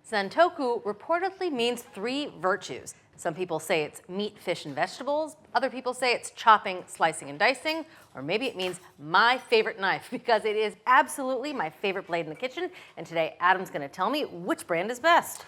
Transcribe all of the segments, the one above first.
Santoku reportedly means 3 virtues. Some people say it's meat, fish, and vegetables. Other people say it's chopping, slicing, and dicing. Or maybe it means my favorite knife, because it is absolutely my favorite blade in the kitchen. And today, Adam's gonna tell me which brand is best.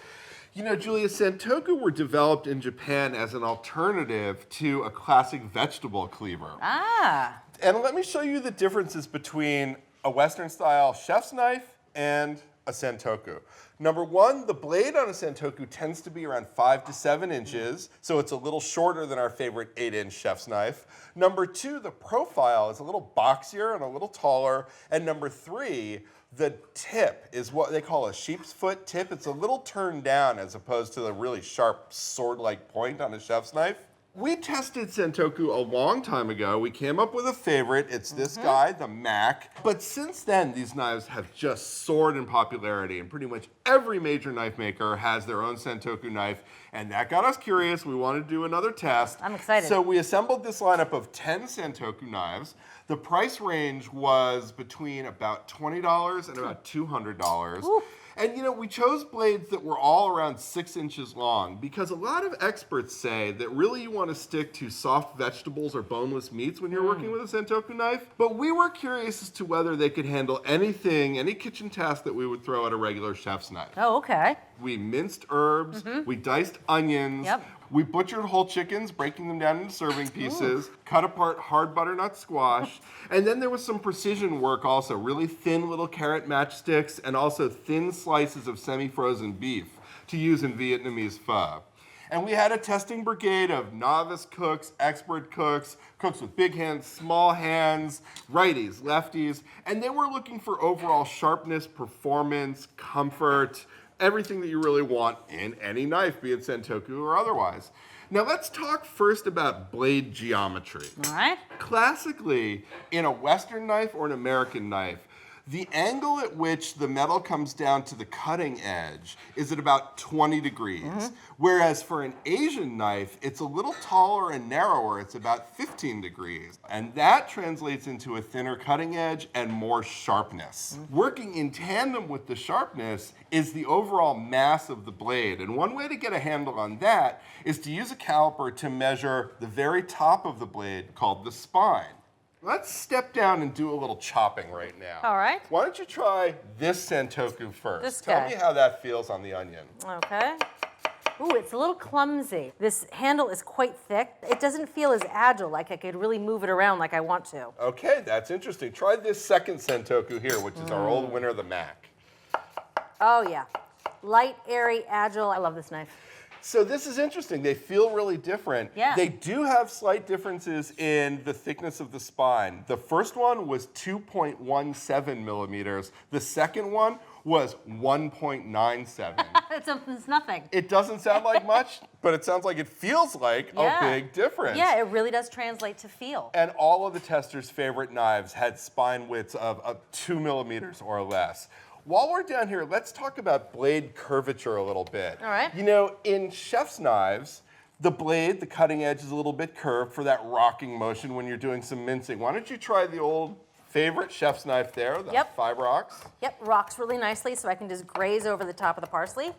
You know, Julia, Santoku were developed in Japan as an alternative to a classic vegetable cleaver. Ah. And let me show you the differences between a Western-style chef's knife and a Santoku. Number one, the blade on a Santoku tends to be around 5 to 7 inches, so it's a little shorter than our favorite 8-inch chef's knife. Number two, the profile is a little boxier and a little taller. And number three, the tip is what they call a sheep's foot tip. It's a little turned down as opposed to the really sharp sword-like point on a chef's knife. We tested Santoku a long time ago. We came up with a favorite. It's this guy, the Mac. But since then, these knives have just soared in popularity, and pretty much every major knife maker has their own Santoku knife, and that got us curious. We wanted to do another test. I'm excited. So we assembled this lineup of 10 Santoku knives. The price range was between about $20 and about $200. Ooh. And you know, we chose blades that were all around 6 inches long because a lot of experts say that really you want to stick to soft vegetables or boneless meats when you're working with a Santoku knife. But we were curious as to whether they could handle anything, any kitchen task that we would throw at a regular chef's knife. Oh, okay. We minced herbs, we diced onions, Yep. we butchered whole chickens, breaking them down into serving pieces, cut apart hard butternut squash, and then there was some precision work also, really thin little carrot matchsticks, and also thin slices of semi-frozen beef to use in Vietnamese pho. And we had a testing brigade of novice cooks, expert cooks, cooks with big hands, small hands, righties, lefties, and they were looking for overall sharpness, performance, comfort, everything that you really want in any knife, be it Santoku or otherwise. Now let's talk first about blade geometry. All right. Classically, in a Western knife or an American knife, the angle at which the metal comes down to the cutting edge is at about 20 degrees. Whereas for an Asian knife, it's a little taller and narrower. It's about 15 degrees. And that translates into a thinner cutting edge and more sharpness. Working in tandem with the sharpness is the overall mass of the blade. And one way to get a handle on that is to use a caliper to measure the very top of the blade called the spine. Let's step down and do a little chopping right now. All right. Why don't you try this Santoku first? This Tell guy. me how that feels on the onion. Okay. Ooh, it's a little clumsy. This handle is quite thick. It doesn't feel as agile, like I could really move it around like I want to. Okay, that's interesting. Try this second Santoku here, which is our old winner, the Mac. Oh yeah. Light, airy, agile. I love this knife. So this is interesting. They feel really different. Yeah. They do have slight differences in the thickness of the spine. The first one was 2.17 millimeters. The second one was 1.97. It's nothing. It doesn't sound like much, but it sounds like it feels like a big difference. Yeah, it really does translate to feel. And all of the testers' favorite knives had spine widths of 2 millimeters or less. While we're down here, let's talk about blade curvature a little bit. All right. You know, in chef's knives, the blade, the cutting edge is a little bit curved for that rocking motion when you're doing some mincing. Why don't you try the old favorite chef's knife there, the 5 rocks? Yep, rocks really nicely so I can just graze over the top of the parsley.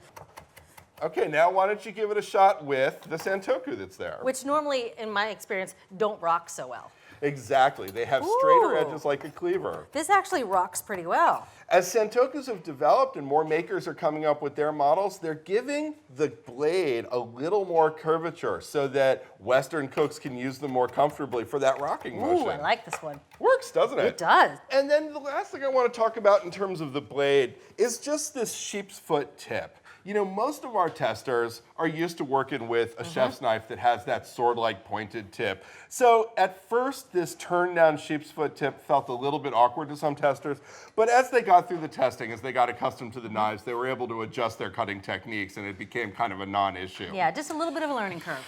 Okay, now why don't you give it a shot with the Santoku that's there? Which normally, in my experience, don't rock so well. Exactly. They have straighter Ooh. edges like a cleaver. This actually rocks pretty well. As Santokus have developed and more makers are coming up with their models, they're giving the blade a little more curvature so that Western cooks can use them more comfortably for that rocking motion. Ooh, I like this one. Works, doesn't it? It does. And then the last thing I want to talk about in terms of the blade is just this sheep's foot tip. You know, most of our testers are used to working with a chef's knife that has that sword-like pointed tip. So at first, this turned-down sheep's foot tip felt a little bit awkward to some testers, but as they got through the testing, as they got accustomed to the knives, they were able to adjust their cutting techniques, and it became kind of a non-issue. Yeah, just a little bit of a learning curve.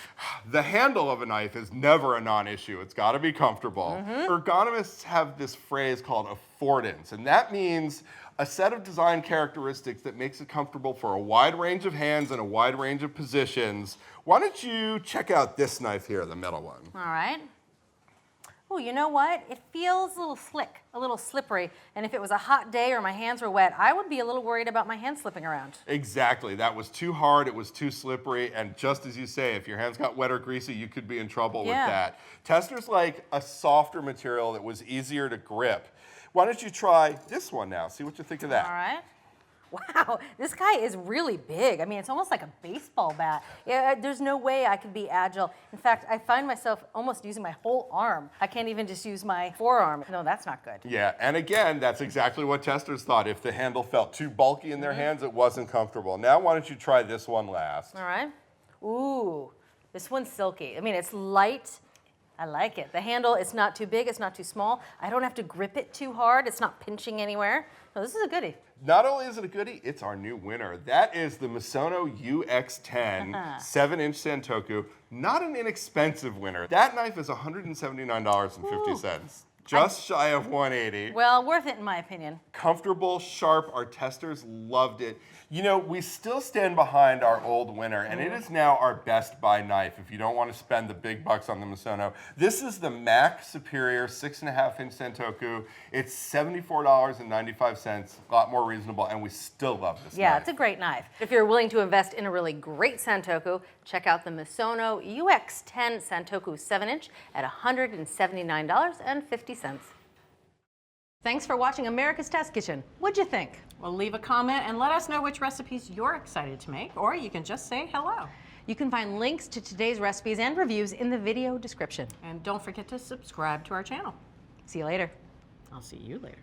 The handle of a knife is never a non-issue. It's got to be comfortable. Ergonomists have this phrase called affordance, and that means a set of design characteristics that makes it comfortable for a wide range of hands and a wide range of positions. Why don't you check out this knife here, the metal one? All right. Oh, you know what? It feels a little slick, a little slippery. And if it was a hot day or my hands were wet, I would be a little worried about my hands slipping around. Exactly. That was too hard, it was too slippery, and just as you say, if your hands got wet or greasy, you could be in trouble with that. Testers like a softer material that was easier to grip. Why don't you try this one now? See what you think of that. All right. Wow, this guy is really big. I mean, it's almost like a baseball bat. There's no way I could be agile. In fact, I find myself almost using my whole arm. I can't even just use my forearm. No, that's not good. Yeah, and again, that's exactly what testers thought. If the handle felt too bulky in their hands, it wasn't comfortable. Now, why don't you try this one last? All right. Ooh, this one's silky. I mean, it's light. I like it. The handle, it's not too big, it's not too small. I don't have to grip it too hard. It's not pinching anywhere. No, this is a goodie. Not only is it a goodie, it's our new winner. That is the Misono UX10 7-inch Santoku. Not an inexpensive winner. That knife is $179.50. Just shy of $180. Well, worth it in my opinion. Comfortable, sharp, our testers loved it. You know, we still stand behind our old winner, and it is now our best buy knife if you don't want to spend the big bucks on the Misono. This is the Mac Superior 6.5-inch Santoku. It's $74.95, a lot more reasonable, and we still love this knife. Yeah, it's a great knife. If you're willing to invest in a really great Santoku, check out the Misono UX10 Santoku 7-inch at $179.50. Thanks for watching America's Test Kitchen. What'd you think? Well, leave a comment and let us know which recipes you're excited to make, or you can just say hello. You can find links to today's recipes and reviews in the video description. And don't forget to subscribe to our channel. See you later. I'll see you later.